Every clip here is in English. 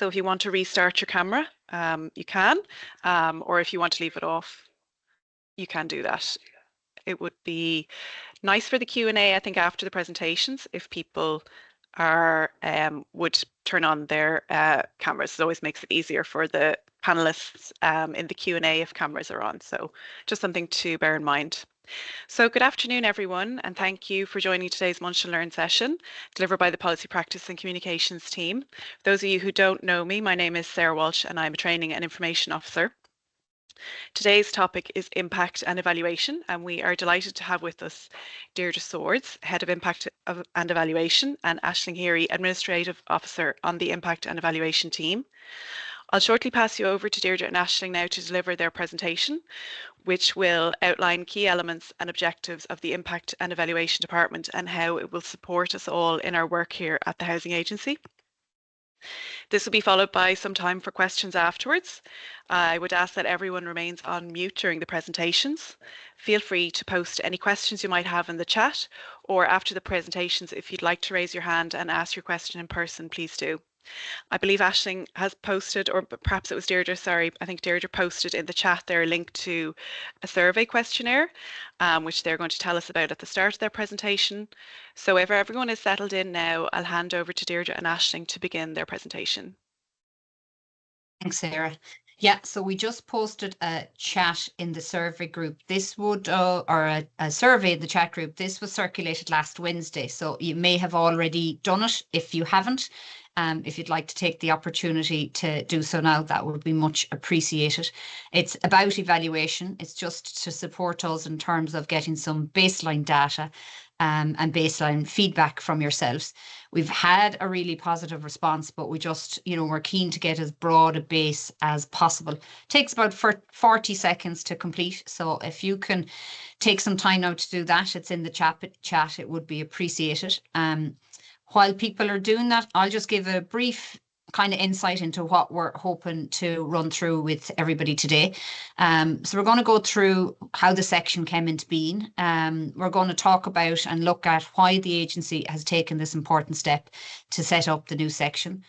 So if you want to restart your camera, you can, or if you want to leave it off, you can do that. It would be nice for the Q&A, I think, after the presentations, if people would turn on their cameras. It always makes it easier for the panelists in the Q&A if cameras are on. So just something to bear in mind. So good afternoon, everyone, and thank you for joining today's Munch and Learn session delivered by the Policy Practice and Communications team. For those of you who don't know me, my name is Sarah Walsh and I'm a Training and Information Officer. Today's topic is impact and evaluation, and we are delighted to have with us Deirdre Swords, Head of Impact and Evaluation, and Aisling Heary, Administrative Officer on the Impact and Evaluation team. I'll shortly pass you over to Deirdre and Aisling now to deliver their presentation, which will outline key elements and objectives of the Impact and Evaluation Department and how it will support us all in our work here at the Housing Agency. This will be followed by some time for questions afterwards. I would ask that everyone remains on mute during the presentations. Feel free to post any questions you might have in the chat, or after the presentations, if you'd like to raise your hand and ask your question in person, please do. I believe Aisling has posted, or perhaps it was Deirdre, sorry, I think Deirdre posted in the chat there a link to a survey questionnaire, which they're going to tell us about at the start of their presentation. So if everyone is settled in now, I'll hand over to Deirdre and Aisling to begin their presentation. Thanks, Sarah. Yeah, so we just posted a chat in the survey group. This would, or a survey in the chat group. This was circulated last Wednesday, so you may have already done it. If you haven't, if you'd like to take the opportunity to do so now, that would be much appreciated. It's about evaluation. It's just to support us in terms of getting some baseline data and baseline feedback from yourselves. We've had a really positive response, but we just, we're keen to get as broad a base as possible. It takes about 40 seconds to complete. So if you can take some time now to do that, it's in the chat, it would be appreciated. While people are doing that, I'll just give a brief kind of insight into what we're hoping to run through with everybody today. So we're going to go through how the section came into being. We're going to talk about and look at why the agency has taken this important step to set up the new section.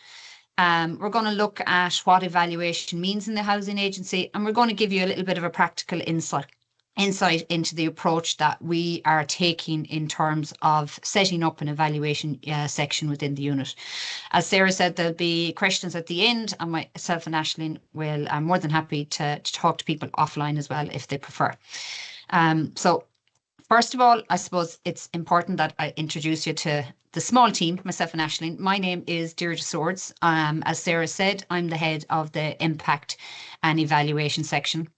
We're going to look at what evaluation means in the housing agency, and we're going to give you a little bit of a practical insight into the approach that we are taking in terms of setting up an evaluation section within the unit. As Sarah said, there'll be questions at the end, and myself and Aisling will, I'm more than happy to talk to people offline as well if they prefer. So first of all, I suppose it's important that I introduce you to the small team, myself and Aisling. My name is Deirdre Swords. As Sarah said, I'm the head of the Impact and Evaluation section.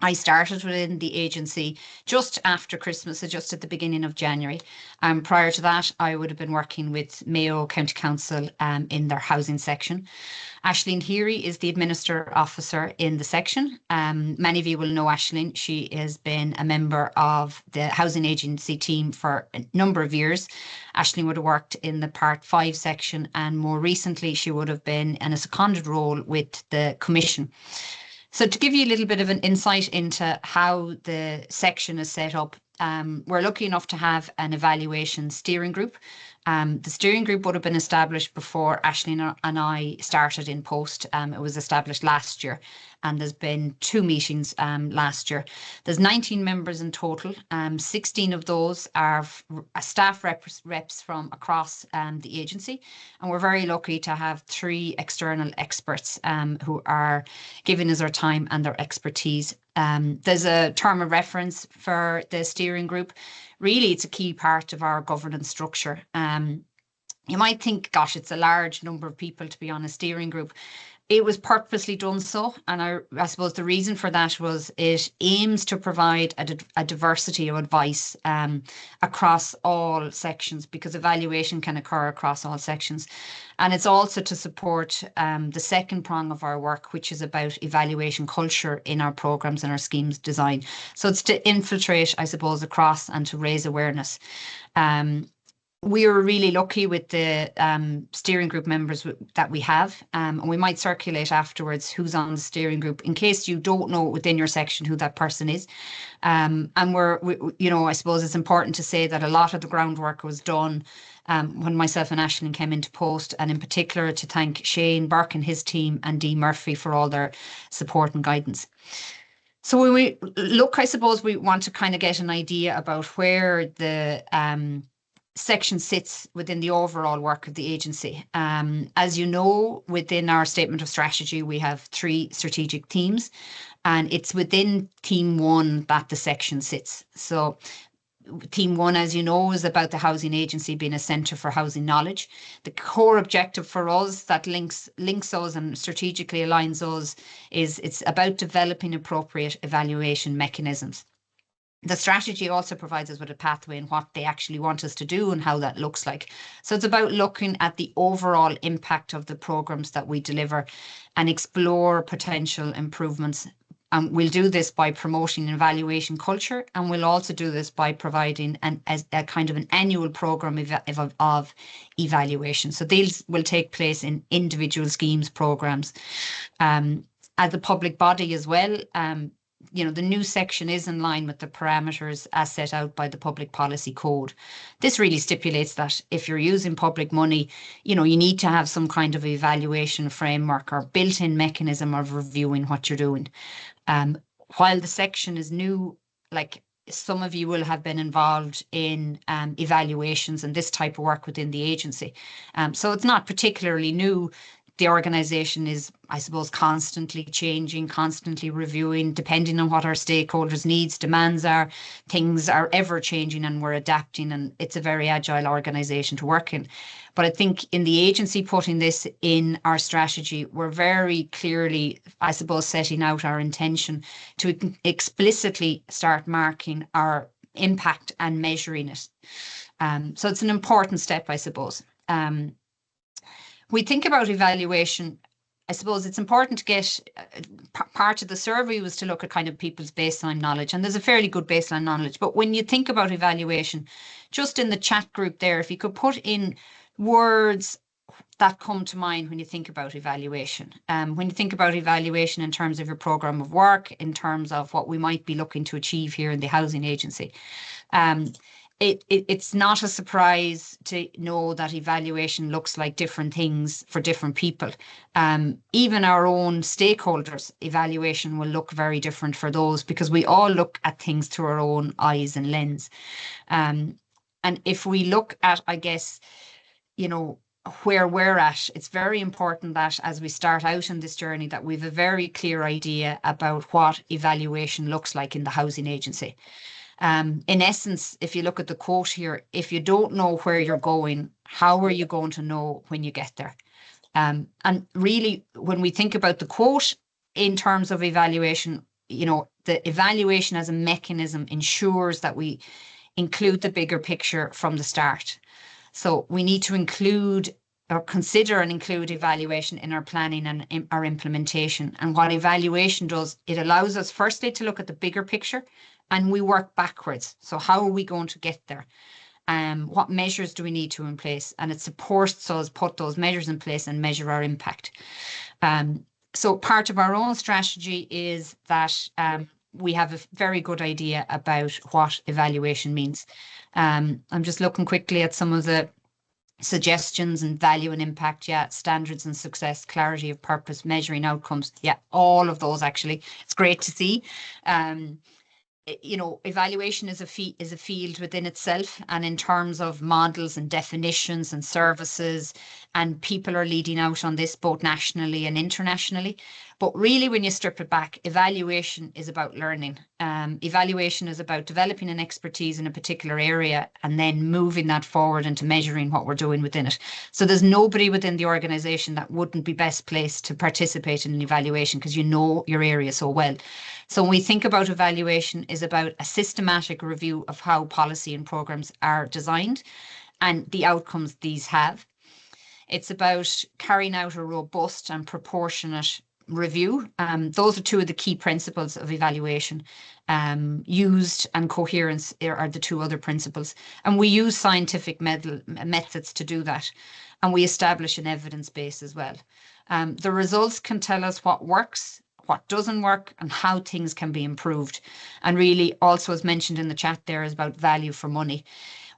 I started within the agency just after Christmas, so just at the beginning of January. Prior to that, I would have been working with Mayo County Council in their housing section. Aisling Heary is the Administrator Officer in the section. Many of you will know Aisling. She has been a member of the housing agency team for a number of years. Aisling would have worked in the Part 5 section, and more recently she would have been in a seconded role with the Commission. So to give you a little bit of an insight into how the section is set up, we're lucky enough to have an evaluation steering group. The steering group would have been established before Aisling and I started in post. It was established last year, and there's been 2 meetings last year. There's 19 members in total. 16 of those are staff reps from across the agency, and we're very lucky to have 3 external experts who are giving us their time and their expertise. There's a term of reference for the steering group. Really, it's a key part of our governance structure. You might think, gosh, it's a large number of people to be on a steering group. It was purposely done so, and I suppose the reason for that was it aims to provide a diversity of advice across all sections, because evaluation can occur across all sections. And it's also to support the second prong of our work, which is about evaluation culture in our programmes and our schemes design. So it's to infiltrate, I suppose, across and to raise awareness. we are really lucky with the steering group members that we have, and we might circulate afterwards who's on the steering group in case you don't know within your section who that person is. And I suppose it's important to say that a lot of the groundwork was done when myself and Aisling came into post, and in particular to thank Shane Burke and his team and Dee Murphy for all their support and guidance. So when we look, I suppose we want to kind of get an idea about where the section sits within the overall work of the agency. As you know, within our statement of strategy, we have 3 strategic themes, and it's within theme 1 that the section sits. So theme 1, as you know, is about the housing agency being a centre for housing knowledge. The core objective for us that links us and strategically aligns us is it's about developing appropriate evaluation mechanisms. The strategy also provides us with a pathway in what they actually want us to do and how that looks like. So it's about looking at the overall impact of the programs that we deliver and explore potential improvements. And we'll do this by promoting an evaluation culture, and we'll also do this by providing a kind of an annual program of evaluation. So these will take place in individual schemes, programs. As a public body as well, the new section is in line with the parameters as set out by the Public Policy Code. This really stipulates that if you're using public money, you need to have some kind of evaluation framework or built-in mechanism of reviewing what you're doing. While the section is new, like some of you will have been involved in evaluations and this type of work within the agency. So it's not particularly new. The organisation is, I suppose, constantly changing, constantly reviewing, depending on what our stakeholders' needs, demands are. Things are ever changing and we're adapting, and it's a very agile organisation to work in. But I think in the agency putting this in our strategy, we're very clearly, I suppose, setting out our intention to explicitly start marking our impact and measuring it. So it's an important step, I suppose. We think about evaluation. I suppose it's important to get part of the survey was to look at kind of people's baseline knowledge, and there's a fairly good baseline knowledge. But when you think about evaluation, just in the chat group there, if you could put in words that come to mind when you think about evaluation. When you think about evaluation in terms of your programme of work, in terms of what we might be looking to achieve here in the housing agency. It's not a surprise to know that evaluation looks like different things for different people. Even our own stakeholders' evaluation will look very different for those, because we all look at things through our own eyes and lens. And if we look at, I guess, where we're at, it's very important that as we start out in this journey that we've a very clear idea about what evaluation looks like in the housing agency. In essence, if you look at the quote here, if you don't know where you're going, how are you going to know when you get there? And really, when we think about the quote in terms of evaluation, the evaluation as a mechanism ensures that we include the bigger picture from the start. So we need to include or consider and include evaluation in our planning and in our implementation. And what evaluation does, it allows us firstly to look at the bigger picture, and we work backwards. So how are we going to get there? What measures do we need to in place? And it supports us put those measures in place and measure our impact. So part of our own strategy is that we have a very good idea about what evaluation means. I'm just looking quickly at some of the suggestions and value and impact. Yeah, standards and success, clarity of purpose, measuring outcomes. Yeah, all of those actually. It's great to see. Evaluation is a field within itself, and in terms of models and definitions and services, and people are leading out on this both nationally and internationally. But really, when you strip it back, evaluation is about learning. Evaluation is about developing an expertise in a particular area and then moving that forward into measuring what we're doing within it. So there's nobody within the organisation that wouldn't be best placed to participate in an evaluation, because you know your area so well. So when we think about evaluation, is about a systematic review of how policy and programmes are designed and the outcomes these have. It's about carrying out a robust and proportionate review. Those are two of the key principles of evaluation. Used and coherence are the two other principles. And we use scientific methods to do that. And we establish an evidence base as well. The results can tell us what works, what doesn't work, and how things can be improved. And really, also as mentioned in the chat there, is about value for money.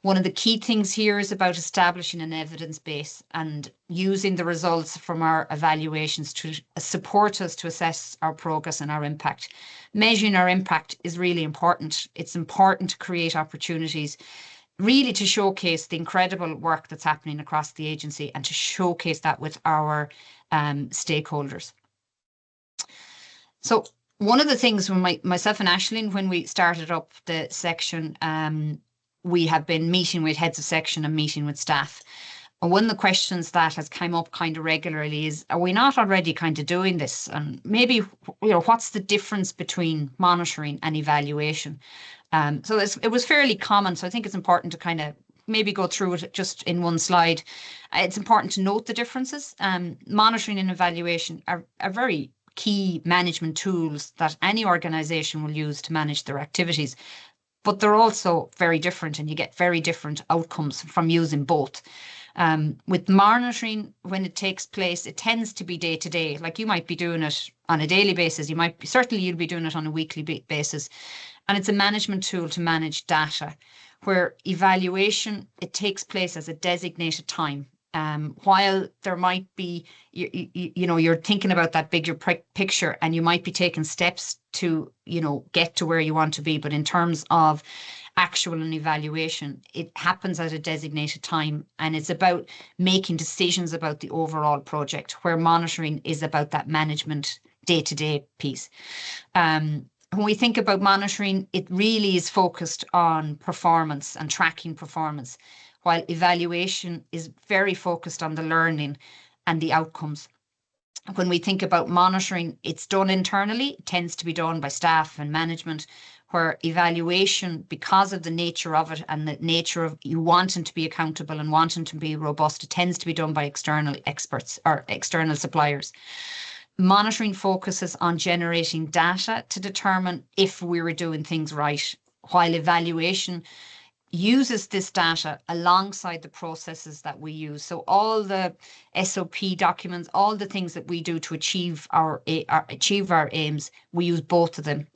One of the key things here is about establishing an evidence base and using the results from our evaluations to support us to assess our progress and our impact. Measuring our impact is really important. It's important to create opportunities, really to showcase the incredible work that's happening across the agency and to showcase that with our stakeholders. So one of the things when myself and Aisling, when we started up the section, we have been meeting with heads of section and meeting with staff. And one of the questions that has come up kind of regularly is, are we not already kind of doing this? And maybe, what's the difference between monitoring and evaluation? So it was fairly common. So I think it's important to kind of maybe go through it just in one slide. It's important to note the differences. Monitoring and evaluation are very key management tools that any organization will use to manage their activities. But they're also very different, and you get very different outcomes from using both. With monitoring, when it takes place, it tends to be day to day. Like you might be doing it on a daily basis. Certainly you'll be doing it on a weekly basis. And it's a management tool to manage data, where evaluation, it takes place as a designated time. While there might be, you're thinking about that bigger picture, and you might be taking steps to, get to where you want to be. But in terms of actual and evaluation, it happens at a designated time, and it's about making decisions about the overall project, where monitoring is about that management day-to-day piece. When we think about monitoring, it really is focused on performance and tracking performance, while evaluation is very focused on the learning and the outcomes. When we think about monitoring, it's done internally. It tends to be done by staff and management, where evaluation, because of the nature of it and the nature of you wanting to be accountable and wanting to be robust, it tends to be done by external experts or external suppliers. Monitoring focuses on generating data to determine if we were doing things right, while evaluation uses this data alongside the processes that we use. So all the SOP documents, all the things that we do to achieve our aims, we use both of them.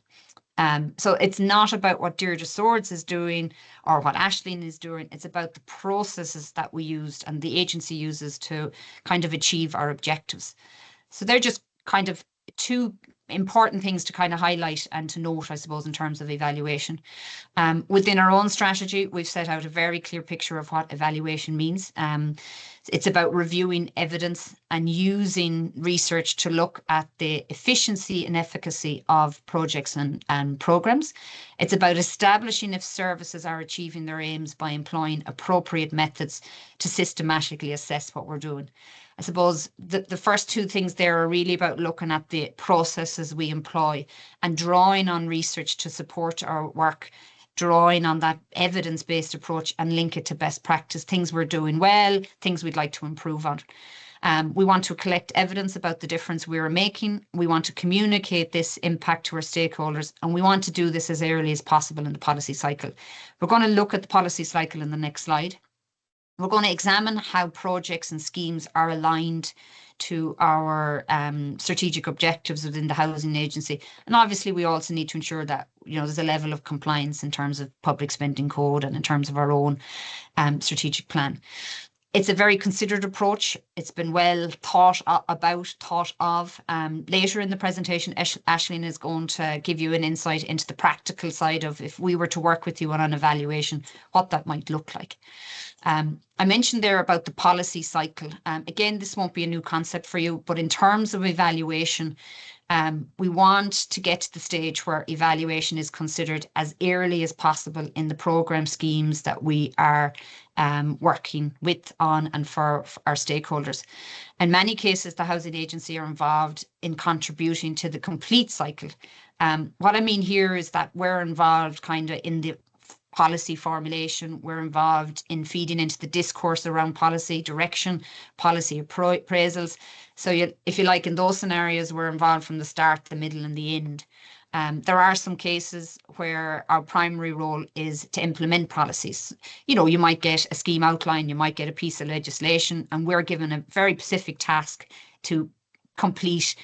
So it's not about what Deirdre Swords is doing or what Aisling is doing. It's about the processes that we used and the agency uses to kind of achieve our objectives. So they're just kind of two important things to kind of highlight and to note, I suppose, in terms of evaluation. Within our own strategy, we've set out a very clear picture of what evaluation means. It's about reviewing evidence and using research to look at the efficiency and efficacy of projects and programs. It's about establishing if services are achieving their aims by employing appropriate methods to systematically assess what we're doing. I suppose the first two things there are really about looking at the processes we employ and drawing on research to support our work, drawing on that evidence-based approach and link it to best practice, things we're doing well, things we'd like to improve on. We want to collect evidence about the difference we are making. We want to communicate this impact to our stakeholders, and we want to do this as early as possible in the policy cycle. We're going to look at the policy cycle in the next slide. We're going to examine how projects and schemes are aligned to our strategic objectives within the housing agency. And obviously, we also need to ensure that there's a level of compliance in terms of public spending code and in terms of our own strategic plan. It's a very considered approach. It's been well thought of. Later in the presentation, Aisling is going to give you an insight into the practical side of if we were to work with you on an evaluation, what that might look like. I mentioned there about the policy cycle. Again, this won't be a new concept for you, but in terms of evaluation, we want to get to the stage where evaluation is considered as early as possible in the programme schemes that we are working with on and for our stakeholders. In many cases, the housing agency are involved in contributing to the complete cycle. What I mean here is that we're involved kind of in the policy formulation. We're involved in feeding into the discourse around policy direction, policy appraisals. So if you like, in those scenarios, we're involved from the start, the middle and the end. There are some cases where our primary role is to implement policies. You know, you might get a scheme outline, you might get a piece of legislation, and we're given a very specific task to complete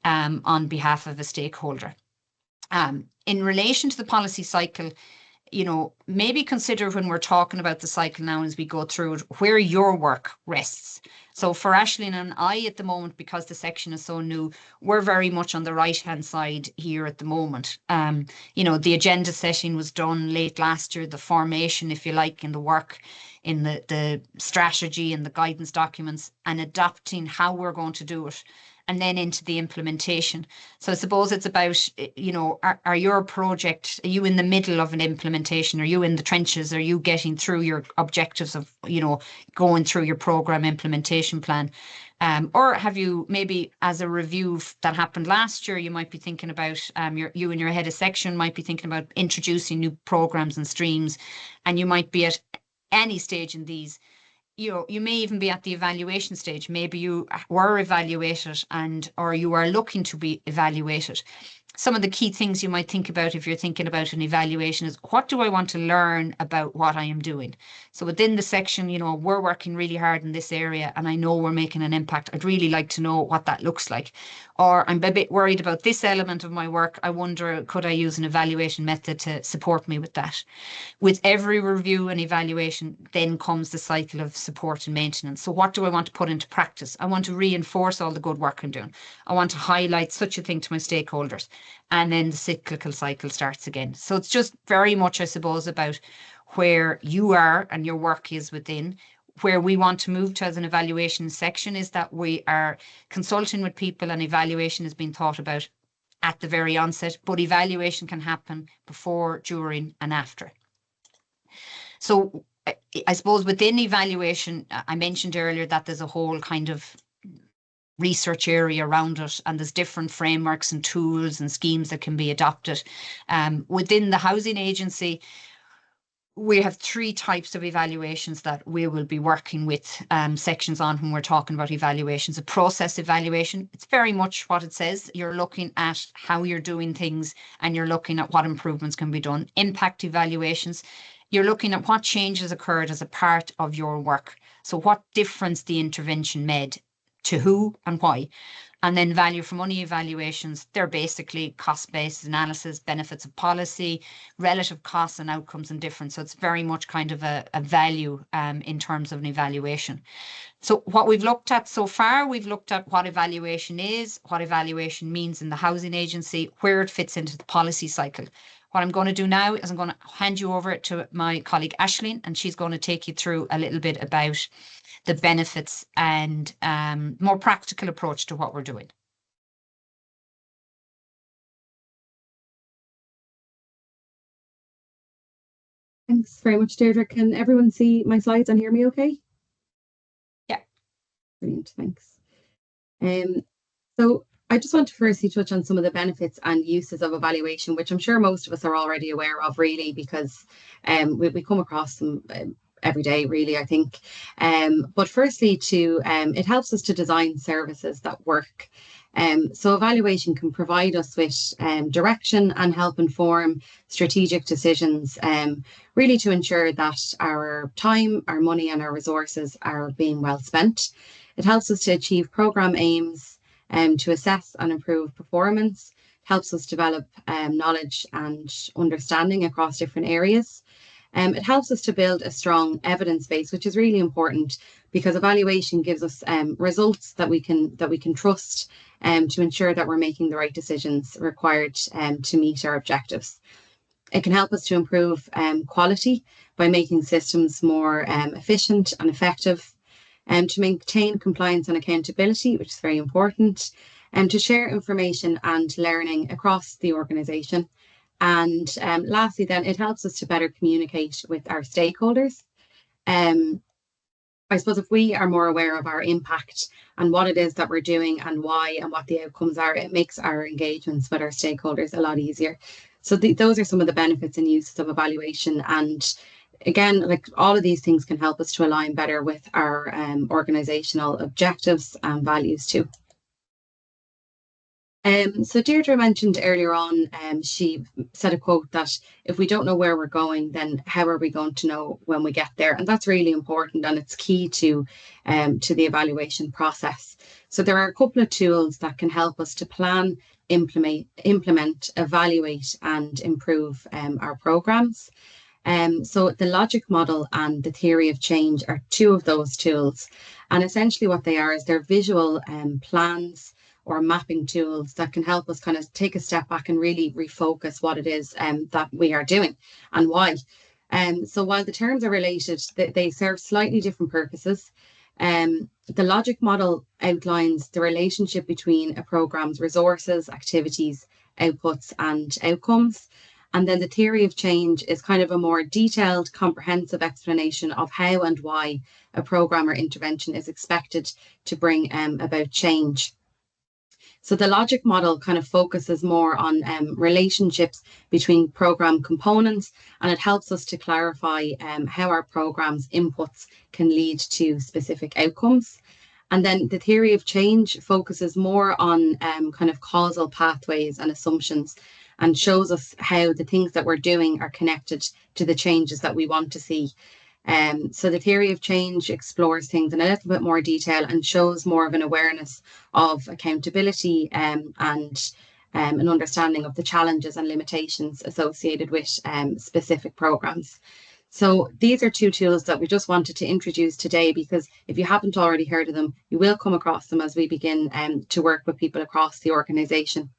on behalf of a stakeholder. In relation to the policy cycle, you know, maybe consider when we're talking about the cycle now as we go through it, where your work rests. So for Aisling and I at the moment, because the section is so new, we're very much on the right-hand side here at the moment. You know, the agenda setting was done late last year, the formation, if you like, in the work, in the strategy and the guidance documents, and adapting how we're going to do it, and then into the implementation. So I suppose it's about, you know, are your project, are you in the middle of an implementation? Are you in the trenches? Are you getting through your objectives of, you know, going through your program implementation plan? Or have you maybe, as a review that happened last year, you might be thinking about, you and your head of section might be thinking about introducing new programs and streams, and you might be at any stage in these. You know, you may even be at the evaluation stage. Maybe you were evaluated or you are looking to be evaluated. Some of the key things you might think about if you're thinking about an evaluation is, what do I want to learn about what I am doing? So within the section, you know, we're working really hard in this area and I know we're making an impact. I'd really like to know what that looks like. Or I'm a bit worried about this element of my work. I wonder, could I use an evaluation method to support me with that? With every review and evaluation, then comes the cycle of support and maintenance. So what do I want to put into practice? I want to reinforce all the good work I'm doing. I want to highlight such a thing to my stakeholders. And then the cyclical cycle starts again. So it's just very much, I suppose, about where you are and your work is within. Where we want to move to as an evaluation section is that we are consulting with people, and evaluation is being thought about at the very onset, but evaluation can happen before, during and after. So I suppose within evaluation, I mentioned earlier that there's a whole kind of research area around it, and there's different frameworks and tools and schemes that can be adopted. Within the housing agency, we have 3 types of evaluations that we will be working with sections on when we're talking about evaluations. A process evaluation, it's very much what it says. You're looking at how you're doing things and you're looking at what improvements can be done. Impact evaluations, you're looking at what changes occurred as a part of your work. So what difference the intervention made, to who and why. And then value for money evaluations, they're basically cost-based analysis, benefits of policy, relative costs and outcomes and difference. So it's very much kind of a value in terms of an evaluation. So what we've looked at so far, we've looked at what evaluation is, what evaluation means in the housing agency, where it fits into the policy cycle. What I'm going to do now is I'm going to hand you over to my colleague Aisling, and she's going to take you through a little bit about the benefits and more practical approach to what we're doing. Thanks very much, Deirdre. Can everyone see my slides and hear me okay? Yeah. Brilliant, thanks. So I just want to firstly touch on some of the benefits and uses of evaluation, which I'm sure most of us are already aware of, really, because we come across them every day, really, I think. But firstly, it helps us to design services that work. So evaluation can provide us with direction and help inform strategic decisions, really to ensure that our time, our money and our resources are being well spent. It helps us to achieve programme aims, to assess and improve performance, helps us develop knowledge and understanding across different areas. It helps us to build a strong evidence base, which is really important because evaluation gives us results that we can trust to ensure that we're making the right decisions required to meet our objectives. It can help us to improve quality by making systems more efficient and effective, to maintain compliance and accountability, which is very important, and to share information and learning across the organisation. And lastly, then, it helps us to better communicate with our stakeholders. I suppose if we are more aware of our impact and what it is that we're doing and why and what the outcomes are, it makes our engagements with our stakeholders a lot easier. So those are some of the benefits and uses of evaluation. And again, like all of these things can help us to align better with our organizational objectives and values too. So Deirdre mentioned earlier on, she said a quote that if we don't know where we're going, then how are we going to know when we get there? And that's really important, and it's key to the evaluation process. So there are a couple of tools that can help us to plan, implement, evaluate, and improve our programs. So the logic model and the theory of change are two of those tools. And essentially what they are is they're visual plans or mapping tools that can help us kind of take a step back and really refocus what it is that we are doing and why. So while the terms are related, they serve slightly different purposes. The logic model outlines the relationship between a program's resources, activities, outputs, and outcomes. And then the theory of change is kind of a more detailed, comprehensive explanation of how and why a program or intervention is expected to bring about change. So the logic model kind of focuses more on relationships between program components, and it helps us to clarify how our program's inputs can lead to specific outcomes. And then the theory of change focuses more on kind of causal pathways and assumptions, and shows us how the things that we're doing are connected to the changes that we want to see. So the theory of change explores things in a little bit more detail and shows more of an awareness of accountability and an understanding of the challenges and limitations associated with specific programs. So these are two tools that we just wanted to introduce today, because if you haven't already heard of them, you will come across them as we begin to work with people across the organisation.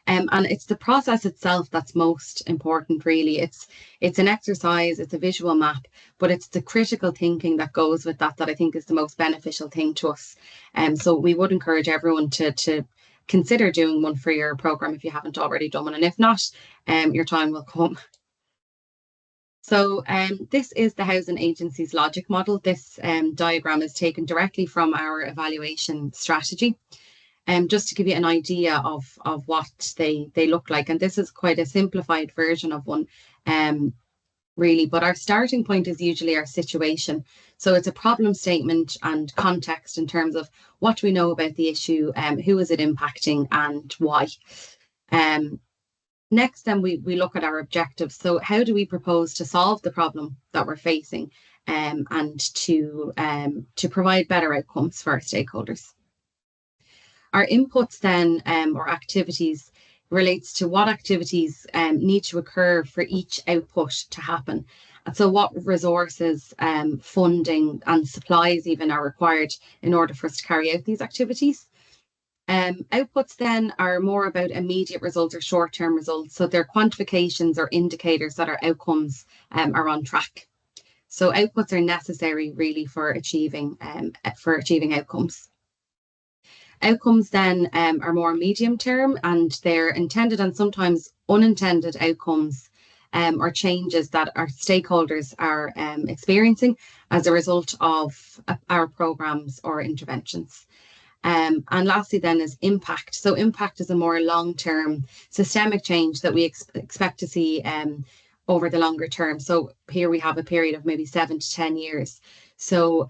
And it's the process itself that's most important, really. It's an exercise, it's a visual map, but it's the critical thinking that goes with that I think is the most beneficial thing to us. So we would encourage everyone to consider doing one for your programme if you haven't already done one. And if not, your time will come. So this is the housing agency's logic model. This diagram is taken directly from our evaluation strategy. Just to give you an idea of what they look like. And this is quite a simplified version of one, really. But our starting point is usually our situation. So it's a problem statement and context in terms of what we know about the issue, who is it impacting, and why. Next, then we look at our objectives. So how do we propose to solve the problem that we're facing, and to provide better outcomes for our stakeholders? Our inputs then, or activities, relates to what activities need to occur for each output to happen. And so what resources, funding and supplies even are required in order for us to carry out these activities. Outputs then are more about immediate results or short-term results. So they're quantifications or indicators that our outcomes are on track. So outputs are necessary really for achieving outcomes. Outcomes then are more medium term, and they're intended and sometimes unintended outcomes or changes that our stakeholders are experiencing as a result of our programs or interventions. And lastly then is impact. So impact is a more long-term systemic change that we expect to see over the longer term. So here we have a period of maybe 7 to 10 years. So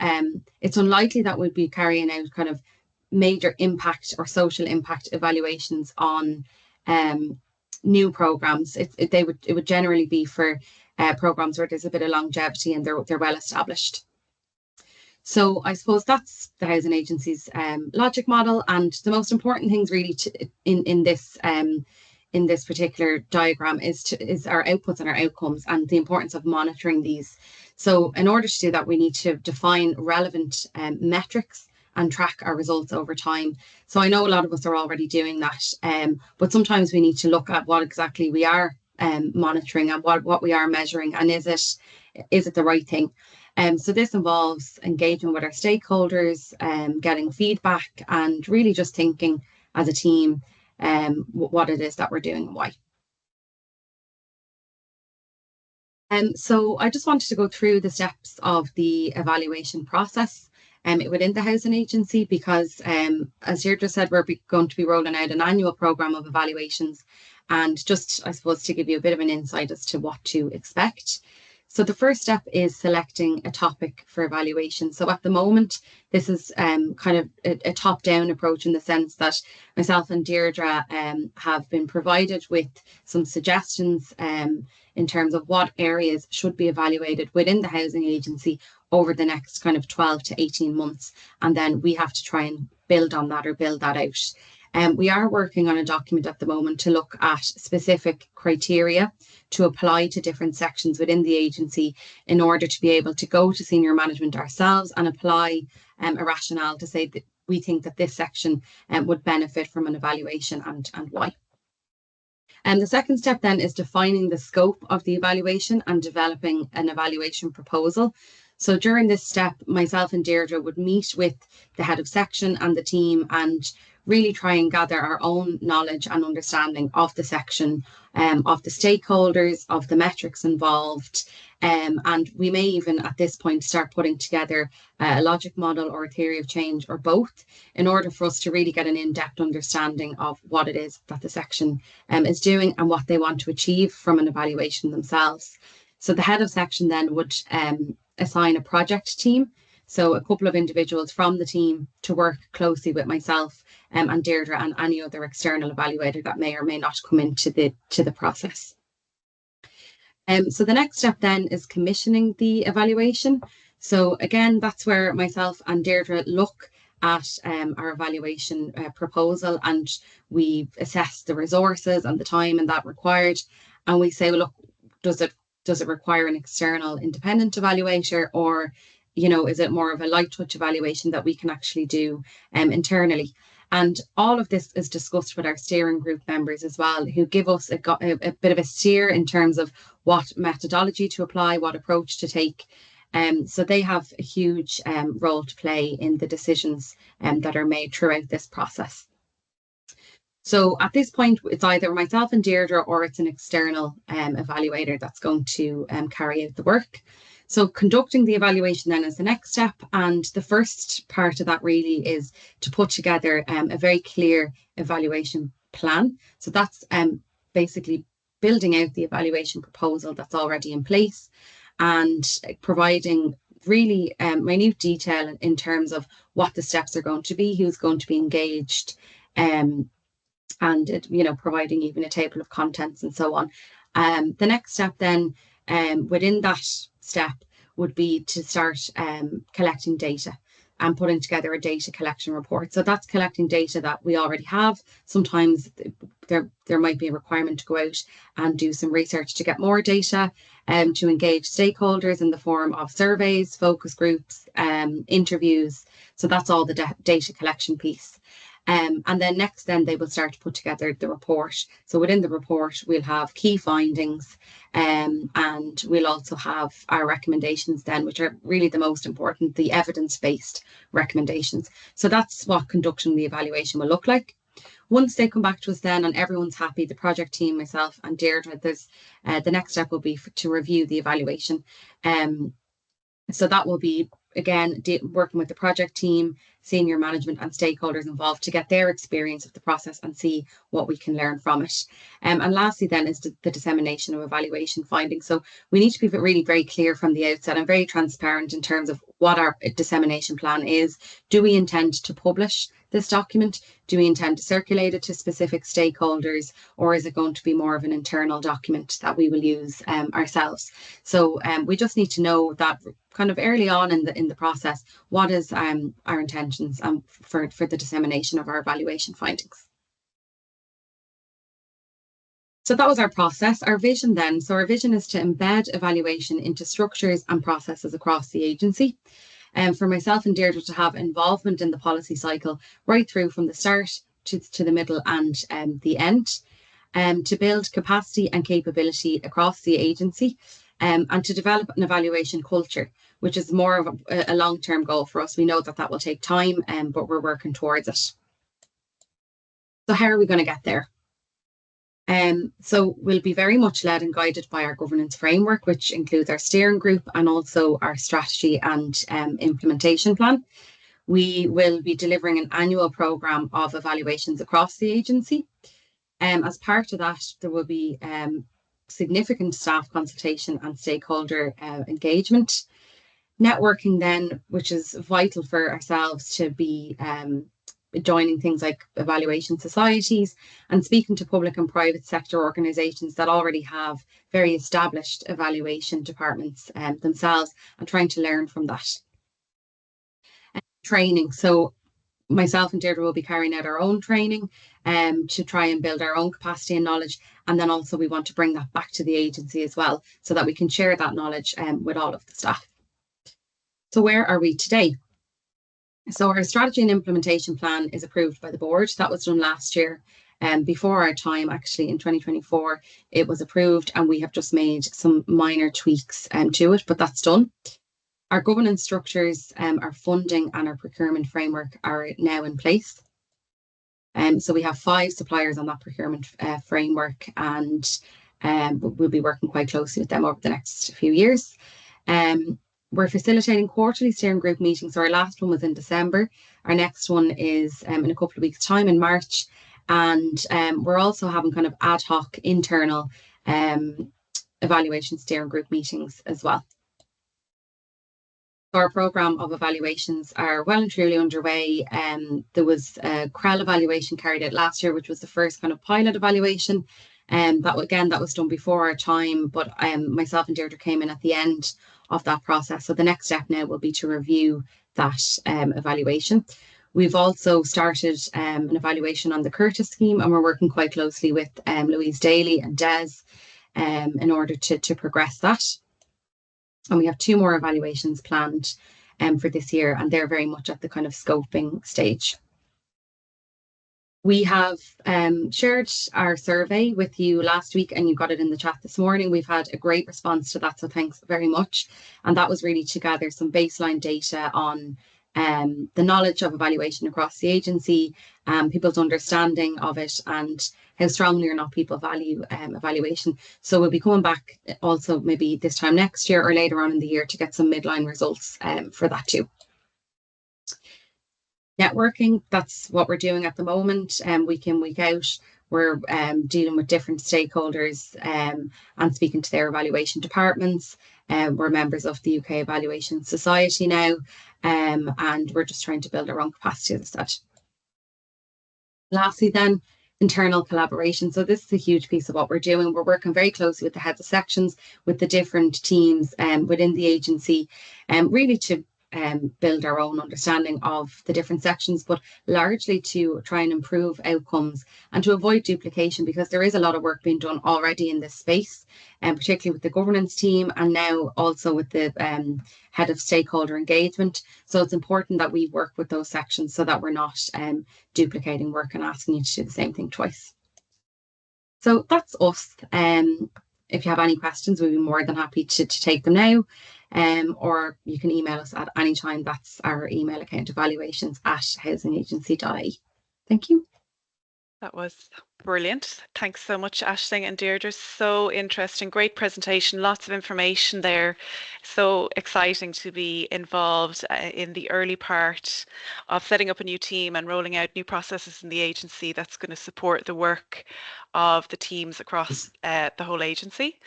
it's unlikely that we'd be carrying out kind of major impact or social impact evaluations on new programs. It would generally be for programs where there's a bit of longevity and they're well established. So I suppose that's the housing agency's logic model, and the most important things really in this particular diagram is our outputs and our outcomes, and the importance of monitoring these. So in order to do that, we need to define relevant metrics and track our results over time. So I know a lot of us are already doing that, but sometimes we need to look at what exactly we are monitoring and what we are measuring, and is it the right thing? So this involves engaging with our stakeholders, getting feedback, and really just thinking as a team what it is that we're doing and why. So I just wanted to go through the steps of the evaluation process within the housing agency, because as Deirdre said, we're going to be rolling out an annual programme of evaluations, And just, I suppose, to give you a bit of an insight as to what to expect. So the first step is selecting a topic for evaluation. So at the moment, this is kind of a top-down approach in the sense that myself and Deirdre have been provided with some suggestions in terms of what areas should be evaluated within the housing agency over the next kind of 12 to 18 months. And then we have to try and build on that or build that out. We are working on a document at the moment to look at specific criteria to apply to different sections within the agency in order to be able to go to senior management ourselves and apply a rationale to say that we think that this section would benefit from an evaluation and why. And the second step then is defining the scope of the evaluation and developing an evaluation proposal. So during this step, myself and Deirdre would meet with the head of section and the team and really try and gather our own knowledge and understanding of the section, of the stakeholders, of the metrics involved. And we may even at this point start putting together a logic model or a theory of change or both in order for us to really get an in-depth understanding of what it is that the section is doing and what they want to achieve from an evaluation themselves. So the head of section then would assign a project team. So a couple of individuals from the team to work closely with myself and Deirdre and any other external evaluator that may or may not come into the process. So the next step then is commissioning the evaluation. So again, that's where myself and Deirdre look at our evaluation proposal, and we assess the resources and the time and that required. And we say, well, look, does it require an external independent evaluator, or is it more of a light touch evaluation that we can actually do internally? And all of this is discussed with our steering group members as well, who give us a bit of a steer in terms of what methodology to apply, what approach to take. So they have a huge role to play in the decisions that are made throughout this process. So at this point, it's either myself and Deirdre or it's an external evaluator that's going to carry out the work. So conducting the evaluation then is the next step. And the first part of that really is to put together a very clear evaluation plan. So that's basically building out the evaluation proposal that's already in place and providing really minute detail in terms of what the steps are going to be, who's going to be engaged, and providing even a table of contents and so on. The next step then within that step would be to start collecting data and putting together a data collection report. So that's collecting data that we already have. Sometimes there might be a requirement to go out and do some research to get more data, to engage stakeholders in the form of surveys, focus groups, interviews. So that's all the data collection piece. And then next, they will start to put together the report. So within the report, we'll have key findings, and we'll also have our recommendations then, which are really the most important, the evidence-based recommendations. So that's what conducting the evaluation will look like. Once they come back to us then and everyone's happy, the project team, myself and Deirdre, the next step will be to review the evaluation. So that will be, again, working with the project team, senior management and stakeholders involved to get their experience of the process and see what we can learn from it. And lastly then is the dissemination of evaluation findings. So we need to be really very clear from the outset and very transparent in terms of what our dissemination plan is. Do we intend to publish this document? Do we intend to circulate it to specific stakeholders, or is it going to be more of an internal document that we will use ourselves? So we just need to know that kind of early on in the process, what is our intentions for the dissemination of our evaluation findings. So that was our process. Our vision then. So our vision is to embed evaluation into structures and processes across the agency. For myself and Deirdre to have involvement in the policy cycle right through from the start to the middle and the end, to build capacity and capability across the agency, and to develop an evaluation culture, which is more of a long-term goal for us. We know that will take time, but we're working towards it. So how are we going to get there? So we'll be very much led and guided by our governance framework, which includes our steering group and also our strategy and implementation plan. We will be delivering an annual programme of evaluations across the agency. As part of that, there will be significant staff consultation and stakeholder engagement. Networking then, which is vital for ourselves to be joining things like evaluation societies and speaking to public and private sector organisations that already have very established evaluation departments themselves, and trying to learn from that. Training. So myself and Deirdre will be carrying out our own training to try and build our own capacity and knowledge. And then also we want to bring that back to the agency as well, so that we can share that knowledge with all of the staff. So where are we today? So our strategy and implementation plan is approved by the board. That was done last year. Before our time, actually in 2024, it was approved, and we have just made some minor tweaks to it, but that's done. Our governance structures, our funding and our procurement framework are now in place. So we have 5 suppliers on that procurement framework, and we'll be working quite closely with them over the next few years. We're facilitating quarterly steering group meetings. So our last one was in December. Our next one is in a couple of weeks' time in March. And we're also having kind of ad hoc internal evaluation steering group meetings as well. So our programme of evaluations are well and truly underway. There was a CREL evaluation carried out last year, which was the first kind of pilot evaluation. That was done before our time, but myself and Deirdre came in at the end of that process. So the next step now will be to review that evaluation. We've also started an evaluation on the Curtis scheme, and we're working quite closely with Louise Daly and Des in order to progress that. And we have 2 more evaluations planned for this year, and they're very much at the kind of scoping stage. We have shared our survey with you last week, and you got it in the chat this morning. We've had a great response to that, so thanks very much. And that was really to gather some baseline data on the knowledge of evaluation across the agency, people's understanding of it, and how strongly or not people value evaluation. So we'll be coming back also maybe this time next year or later on in the year to get some midline results for that too. Networking, that's what we're doing at the moment, week in, week out. We're dealing with different stakeholders and speaking to their evaluation departments. We're members of the UK Evaluation Society now, and we're just trying to build our own capacity, as I said. Lastly then, internal collaboration. So this is a huge piece of what we're doing. We're working very closely with the heads of sections, with the different teams within the agency, really to build our own understanding of the different sections, but largely to try and improve outcomes and to avoid duplication, because there is a lot of work being done already in this space, and particularly with the governance team and now also with the head of stakeholder engagement. So it's important that we work with those sections so that we're not duplicating work and asking you to do the same thing twice. So that's us. If you have any questions, we'd be more than happy to take them now. Or you can email us at any time. That's our email account, evaluations@housingagency.ie. Thank you. That was brilliant. Thanks so much, Aisling and Deirdre. So interesting. Great presentation. Lots of information there. So exciting to be involved in the early part of setting up a new team and rolling out new processes in the agency that's going to support the work of the teams across the whole agency.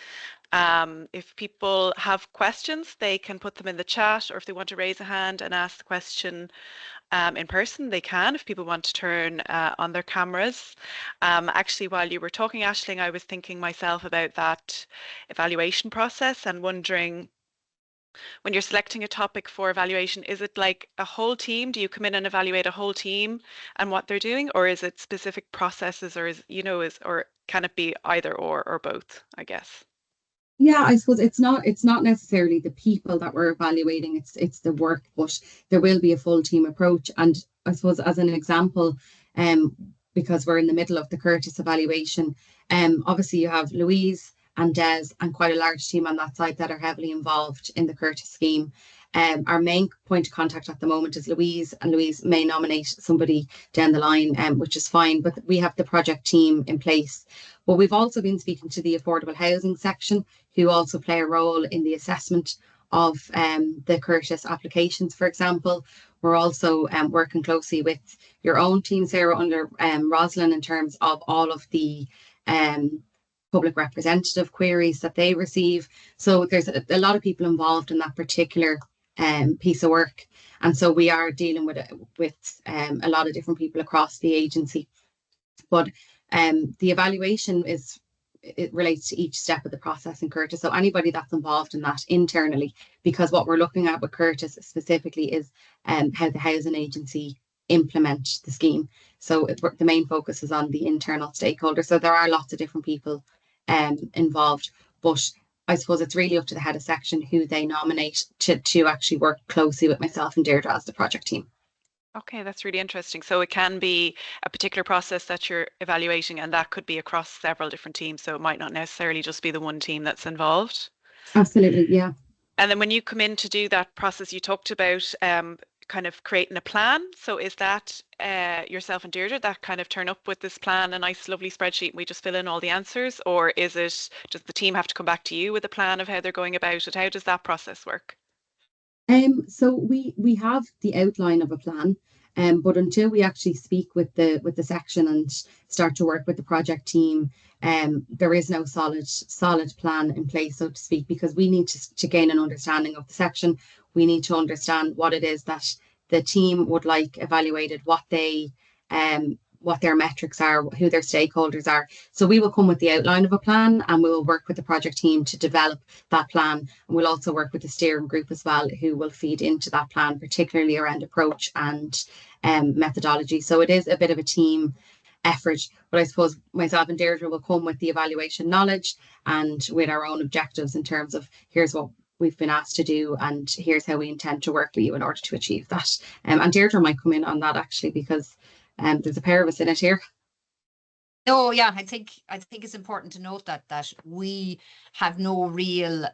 If people have questions, they can put them in the chat, or if they want to raise a hand and ask the question in person, they can, if people want to turn on their cameras. Actually, while you were talking, Aisling, I was thinking myself about that evaluation process and wondering, when you're selecting a topic for evaluation, is it like a whole team? Do you come in and evaluate a whole team and what they're doing, or is it specific processes, or or can it be either or both, I guess? Yeah, I suppose it's not necessarily the people that we're evaluating, it's the work, but there will be a full team approach. And I suppose as an example, because we're in the middle of the Curtis evaluation, obviously you have Louise and Des and quite a large team on that side that are heavily involved in the Curtis scheme. Our main point of contact at the moment is Louise, and Louise may nominate somebody down the line, which is fine, but we have the project team in place. But we've also been speaking to the affordable housing section, who also play a role in the assessment of the Curtis applications, for example. we're also working closely with your own team, Sarah, under Rosalind, in terms of all of the public representative queries that they receive. So there's a lot of people involved in that particular piece of work. And so we are dealing with a lot of different people across the agency. But the evaluation it relates to each step of the process in Curtis. So anybody that's involved in that internally, because what we're looking at with Curtis specifically is how the housing agency implement the scheme. So the main focus is on the internal stakeholders. So there are lots of different people involved, but I suppose it's really up to the head of section who they nominate to actually work closely with myself and Deirdre as the project team. Okay, that's really interesting. So it can be a particular process that you're evaluating, and that could be across several different teams. So it might not necessarily just be the one team that's involved. Absolutely, yeah. And then when you come in to do that process, you talked about kind of creating a plan. So is that yourself and Deirdre that kind of turn up with this plan, a nice lovely spreadsheet, and we just fill in all the answers? Or is it, does the team have to come back to you with a plan of how they're going about it? How does that process work? So we have the outline of a plan, but until we actually speak with the section and start to work with the project team, there is no solid plan in place, so to speak, because we need to gain an understanding of the section. We need to understand what it is that the team would like evaluated, what their metrics are, who their stakeholders are. So we will come with the outline of a plan, and we will work with the project team to develop that plan. And we'll also work with the steering group as well, who will feed into that plan, particularly around approach and methodology. So it is a bit of a team effort, but I suppose myself and Deirdre will come with the evaluation knowledge and with our own objectives in terms of here's what we've been asked to do and here's how we intend to work with you in order to achieve that. And Deirdre might come in on that actually, because there's a pair of us in it here. Oh yeah, I think it's important to note that we have no real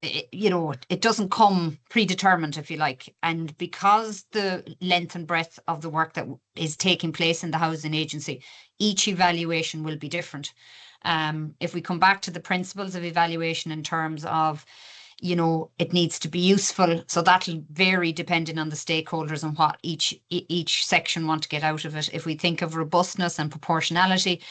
it doesn't come predetermined, if you like, and because the length and breadth of the work that is taking place in the housing agency, each evaluation will be different. If we come back to the principles of evaluation in terms of, it needs to be useful. So that'll vary depending on the stakeholders and what each section want to get out of it. If we think of robustness and proportionality,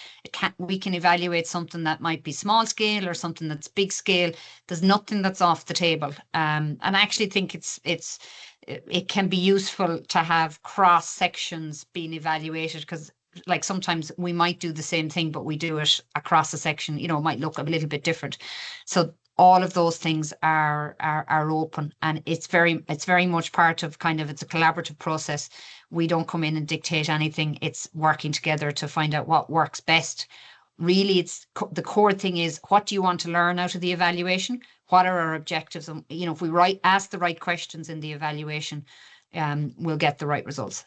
we can evaluate something that might be small scale or something that's big scale. There's nothing that's off the table. And I actually think it can be useful to have cross sections being evaluated, because like sometimes we might do the same thing, but we do it across a section, it might look a little bit different. So all of those things are open, and it's very much part of it's a collaborative process. We don't come in and dictate anything. It's working together to find out what works best. Really, it's the core thing is, what do you want to learn out of the evaluation? What are our objectives? And if we ask the right questions in the evaluation, we'll get the right results.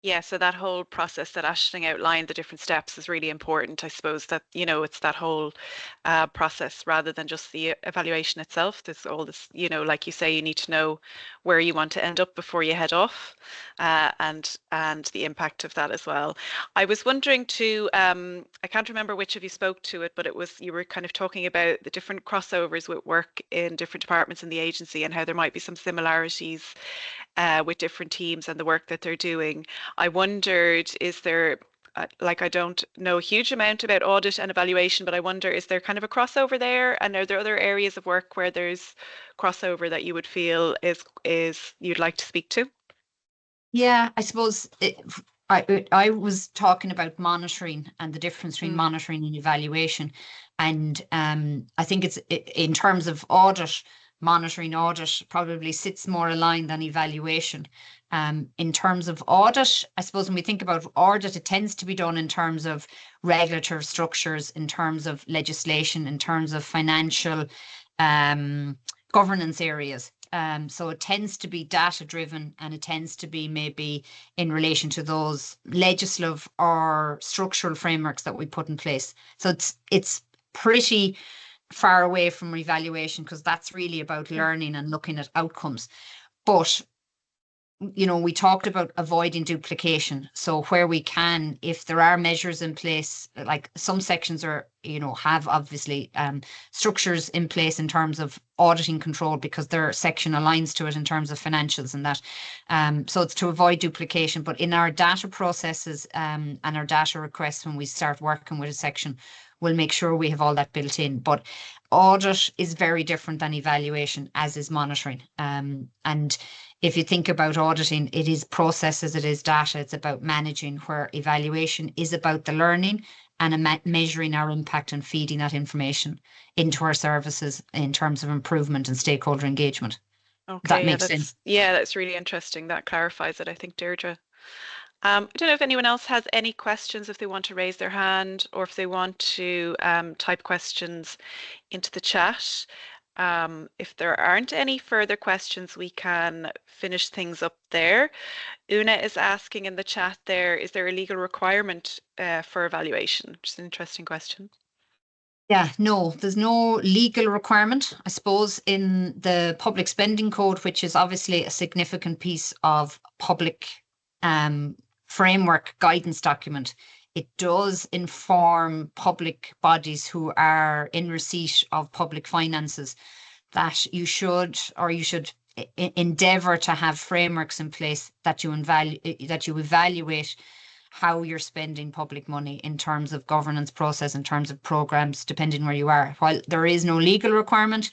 Yeah, so that whole process that Aisling outlined, the different steps, is really important. I suppose that, it's that whole process rather than just the evaluation itself. There's all this, like you say, you need to know where you want to end up before you head off, and the impact of that as well. I was wondering too, I can't remember which of you spoke to it, but you were kind of talking about the different crossovers with work in different departments in the agency and how there might be some similarities with different teams and the work that they're doing. I wondered, is there, I don't know a huge amount about audit and evaluation, but I wonder, is there kind of a crossover there? And are there other areas of work where there's crossover that you would feel is you'd like to speak to? Yeah, I suppose I was talking about monitoring and the difference between monitoring and evaluation. And I think it's in terms of audit, monitoring audit probably sits more aligned than evaluation. In terms of audit, I suppose when we think about audit, it tends to be done in terms of regulatory structures, in terms of legislation, in terms of financial governance areas. So it tends to be data driven, and it tends to be maybe in relation to those legislative or structural frameworks that we put in place. So it's pretty far away from evaluation, because that's really about learning and looking at outcomes. But we talked about avoiding duplication. So where we can, if there are measures in place, like some sections are, have obviously structures in place in terms of auditing control because their section aligns to it in terms of financials and that. So it's to avoid duplication. But in our data processes and our data requests, when we start working with a section, we'll make sure we have all that built in. But audit is very different than evaluation, as is monitoring. And if you think about auditing, it is processes, it is data, it's about managing, where evaluation is about the learning and measuring our impact and feeding that information into our services in terms of improvement and stakeholder engagement. Okay, That makes sense. Yeah, that's really interesting. That clarifies it, I think, Deirdre. I don't know if anyone else has any questions, if they want to raise their hand or if they want to type questions into the chat. If there aren't any further questions, we can finish things up there. Una is asking in the chat there, is there a legal requirement for evaluation? Which is an interesting question. Yeah, no, there's no legal requirement. I suppose in the public spending code, which is obviously a significant piece of public framework guidance document, it does inform public bodies who are in receipt of public finances that you should endeavour to have frameworks in place that you evaluate how you're spending public money in terms of governance process, in terms of programs, depending where you are. While there is no legal requirement,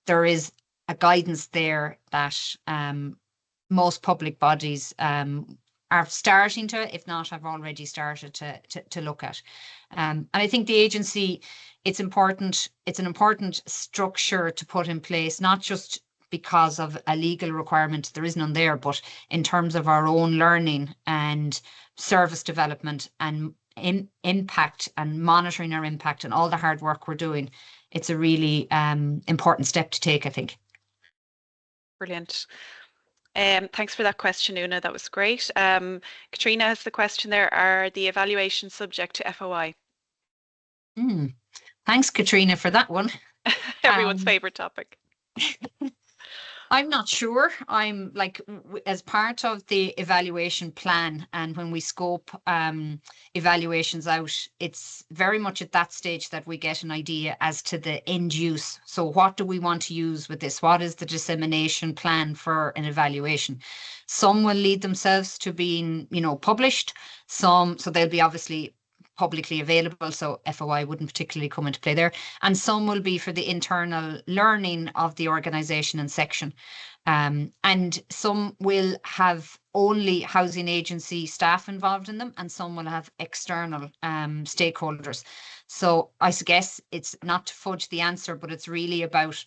there is a guidance there that most public bodies are starting to, if not have already started to look at. And I think the agency, it's an important structure to put in place, not just because of a legal requirement, there is none there, but in terms of our own learning and service development and impact and monitoring our impact and all the hard work we're doing, it's a really important step to take, I think. Brilliant. Thanks for that question, Una. That was great. Katrina has the question there, are the evaluations subject to FOI? Thanks, Katrina, for that one. Everyone's favourite topic. I'm not sure. I'm like, as part of the evaluation plan and when we scope evaluations out, it's very much at that stage that we get an idea as to the end use. So what do we want to use with this? What is the dissemination plan for an evaluation? Some will lead themselves to being, published. So they'll be obviously publicly available, so FOI wouldn't particularly come into play there. And some will be for the internal learning of the organisation and section. And some will have only housing agency staff involved in them, and some will have external stakeholders. So I guess it's not to fudge the answer, but it's really about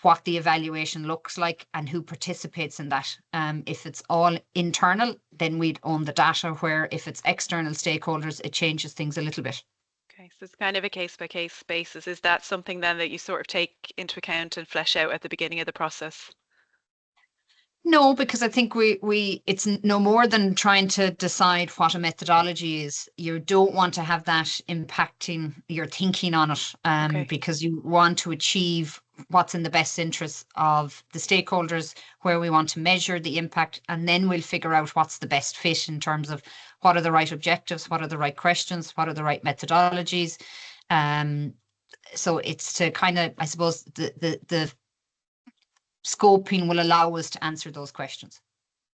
what the evaluation looks like and who participates in that. If it's all internal, then we'd own the data, where if it's external stakeholders, it changes things a little bit. Okay, so it's kind of a case-by-case basis. Is that something then that you sort of take into account and flesh out at the beginning of the process? No, because I think it's no more than trying to decide what a methodology is. You don't want to have that impacting your thinking on it, because you want to achieve what's in the best interest of the stakeholders, where we want to measure the impact, and then we'll figure out what's the best fit in terms of what are the right objectives, what are the right questions, what are the right methodologies. So it's to kind of, I suppose, the scoping will allow us to answer those questions.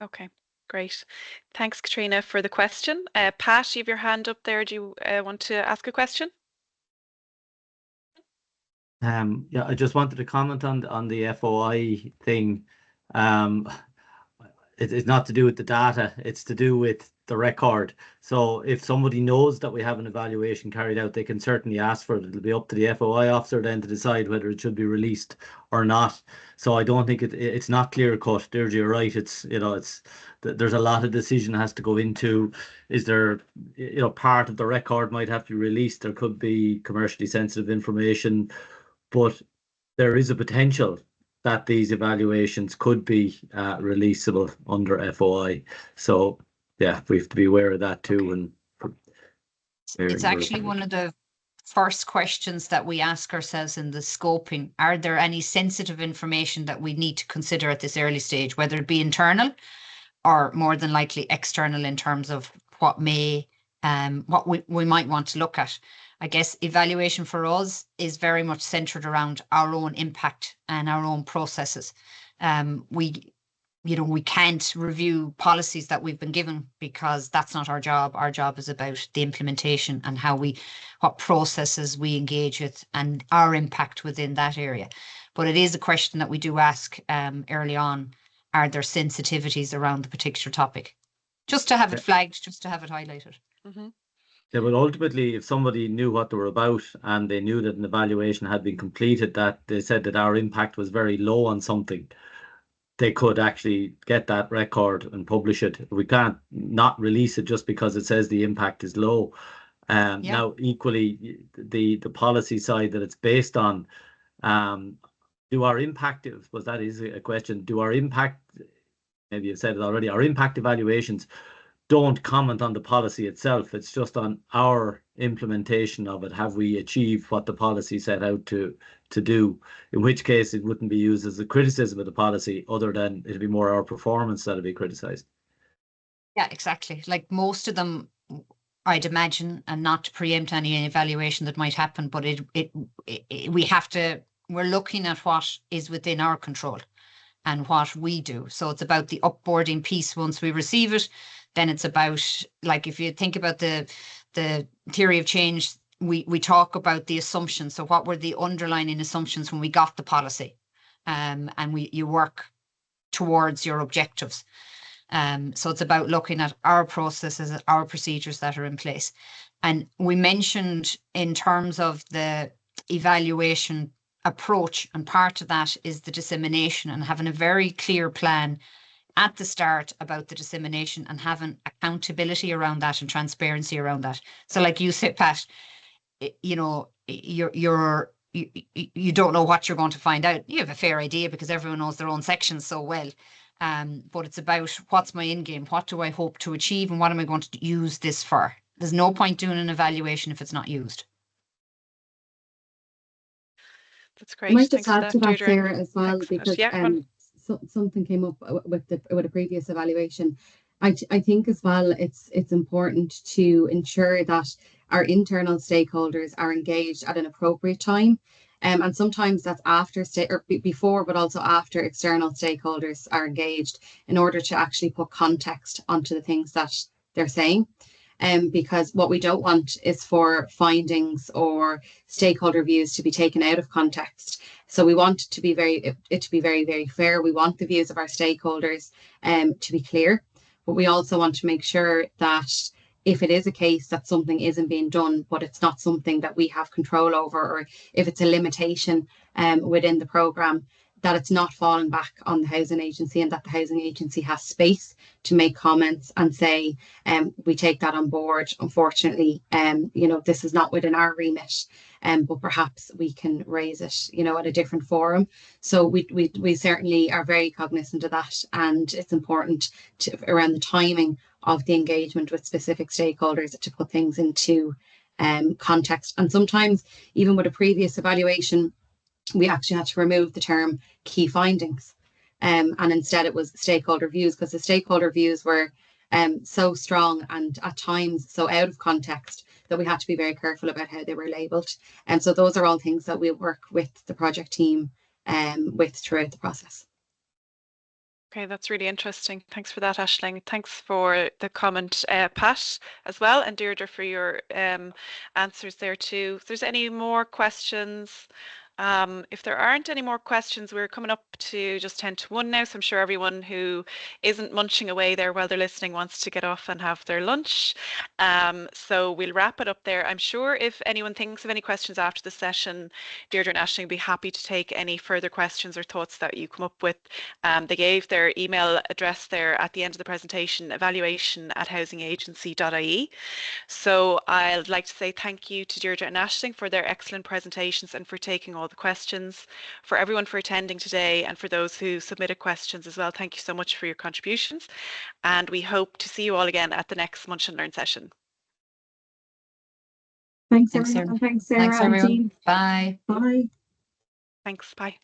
Okay, great. Thanks, Katrina, for the question. Pat, you have your hand up there. Do you want to ask a question? Yeah, I just wanted to comment on the FOI thing. It's not to do with the data, it's to do with the record. So if somebody knows that we have an evaluation carried out, they can certainly ask for it. It'll be up to the FOI officer then to decide whether it should be released or not. So I don't think it's not clear cut. Deirdre, you're right. There's a lot of decision has to go into. Is there, part of the record might have to be released. There could be commercially sensitive information, but there is a potential that these evaluations could be releasable under FOI. So yeah, we have to be aware of that too. Okay. And it's actually one of the first questions that we ask ourselves in the scoping. Are there any sensitive information that we need to consider at this early stage, whether it be internal or more than likely external in terms of what we might want to look at. I guess evaluation for us is very much centered around our own impact and our own processes. We can't review policies that we've been given because that's not our job. Our job is about the implementation and what processes we engage with and our impact within that area. But it is a question that we do ask early on. Are there sensitivities around the particular topic? Just to have it flagged, just to have it highlighted. Mm-hmm. Yeah, but ultimately, if somebody knew what they were about and they knew that an evaluation had been completed, that they said that our impact was very low on something, they could actually get that record and publish it. We can't not release it just because it says the impact is low. Now, equally, the policy side that it's based on, do our impact, was that is a question, do our impact, maybe you've said it already, our impact evaluations don't comment on the policy itself. It's just on our implementation of it. Have we achieved what the policy set out to do? In which case it wouldn't be used as a criticism of the policy, other than it'd be more our performance that'll be criticised. Yeah, exactly. Like most of them, I'd imagine, and not to preempt any evaluation that might happen, but we're looking at what is within our control and what we do. So it's about the upboarding piece once we receive it. Then it's about, like, if you think about the theory of change, we talk about the assumptions. So what were the underlying assumptions when we got the policy? And you work towards your objectives. So it's about looking at our processes, our procedures that are in place. And we mentioned in terms of the evaluation approach, and part of that is the dissemination and having a very clear plan at the start about the dissemination and having accountability around that and transparency around that. So like you said, Pat, you don't know what you're going to find out. You have a fair idea because everyone knows their own sections so well. But it's about what's my end game, what do I hope to achieve, and what am I going to use this for? There's no point doing an evaluation if it's not used. That's great. I might Thanks just add to that, Deirdre. Sarah, as well, because something came up with a previous evaluation. I think as well, it's important to ensure that our internal stakeholders are engaged at an appropriate time. And sometimes that's before, but also after external stakeholders are engaged, in order to actually put context onto the things that they're saying. Because what we don't want is for findings or stakeholder views to be taken out of context. So we want it to be very, very fair. We want the views of our stakeholders to be clear, but we also want to make sure that if it is a case that something isn't being done, but it's not something that we have control over, or if it's a limitation within the programme, that it's not falling back on the housing agency, and that the housing agency has space to make comments and say, we take that on board. Unfortunately, this is not within our remit, but perhaps we can raise it, at a different forum. So we certainly are very cognizant of that, and it's important around the timing of the engagement with specific stakeholders to put things into context. And sometimes, even with a previous evaluation, we actually had to remove the term key findings, and instead it was stakeholder views, because the stakeholder views were so strong and at times so out of context that we had to be very careful about how they were labelled. And so those are all things that we work with the project team with throughout the process. Okay, that's really interesting. Thanks for that, Aisling. Thanks for the comment, Pat, as well, and Deirdre for your answers there too. If there's any more questions, if there aren't any more questions, we're coming up to just 10 to 1 now, so I'm sure everyone who isn't munching away there while they're listening wants to get off and have their lunch. So we'll wrap it up there. I'm sure if anyone thinks of any questions after the session, Deirdre and Aisling will be happy to take any further questions or thoughts that you come up with. They gave their email address there at the end of the presentation, evaluation@housingagency.ie. So I'd like to say thank you to Deirdre and Aisling for their excellent presentations and for taking all the questions. For everyone for attending today, and for those who submitted questions as well, thank you so much for your contributions. And we hope to see you all again at the next Munch and Learn session. Thanks, everyone. Thanks, Sarah. Thanks, everyone. Bye. Bye. Thanks. Bye.